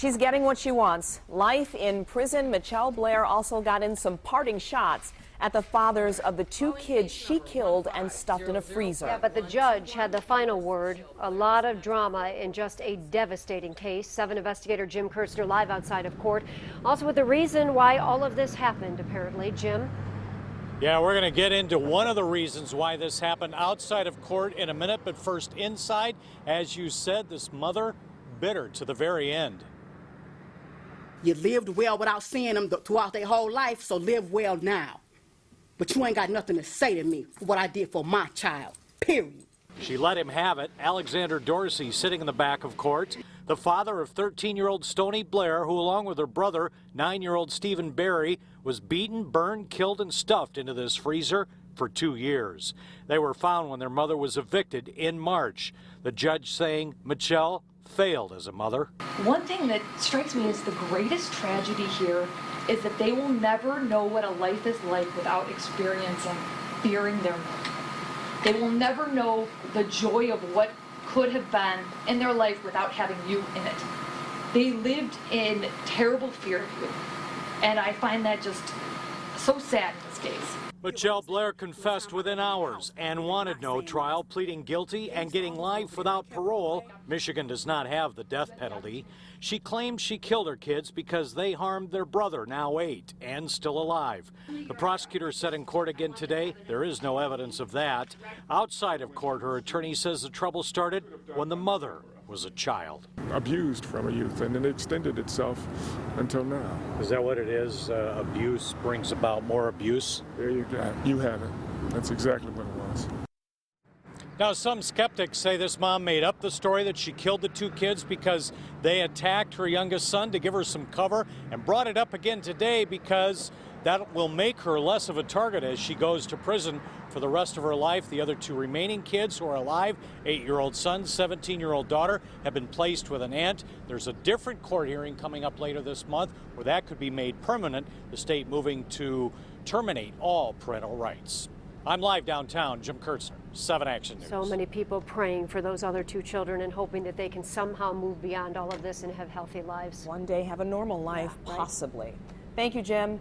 She's getting what she wants. Life in prison. Mitchelle Blair also got in some parting shots at the fathers of the 2 kids she killed and stuffed in a freezer. Yeah, but the judge had the final word. A lot of drama in just a devastating case. 7 investigator Jim Kurtzner live outside of court. Also with the reason why all of this happened, apparently. Jim? Yeah, we're going to get into one of the reasons why this happened outside of court in a minute, but first inside, as you said, this mother bitter to the very end. You lived well without seeing them throughout their whole life, so live well now. But you ain't got nothing to say to me for what I did for my child, period. She let him have it. Alexander Dorsey sitting in the back of court. The father of 13-year-old Stoney Blair, who along with her brother, 9-year-old Stephen Barry, was beaten, burned, killed, and stuffed into this freezer for 2 years. They were found when their mother was evicted in March. The judge saying Mitchelle failed as a mother. One thing that strikes me as the greatest tragedy here is that they will never know what a life is like without experiencing bearing their milk. They will never know the joy of what could have been in their life without having you in it. They lived in terrible fear of you. And I find that just so sad in this case. Mitchelle Blair confessed within hours and wanted no trial, pleading guilty and getting life without parole. Michigan does not have the death penalty. She claimed she killed her kids because they harmed their brother, now 8, and still alive. The prosecutor said in court again today there is no evidence of that. Outside of court, her attorney says the trouble started when the mother was a child. Abused from a youth, and it extended itself until now. Is that what it is? Abuse brings about more abuse? There you go. You have it. That's exactly what it was. Now, some skeptics say this mom made up the story that she killed the 2 kids because they attacked her youngest son to give her some cover, and brought it up again today because that will make her less of a target as she goes to prison for the rest of her life. The other 2 remaining kids who are alive, 8-year-old son, 17-year-old daughter, have been placed with an aunt. There's a different court hearing coming up later this month where that could be made permanent, the state moving to terminate all parental rights. I'm live downtown. Jim Kurtzner, 7 Action News. So many people praying for those other 2 children and hoping that they can somehow move beyond all of this and have healthy lives. One day have a normal life, possibly. Thank you, Jim.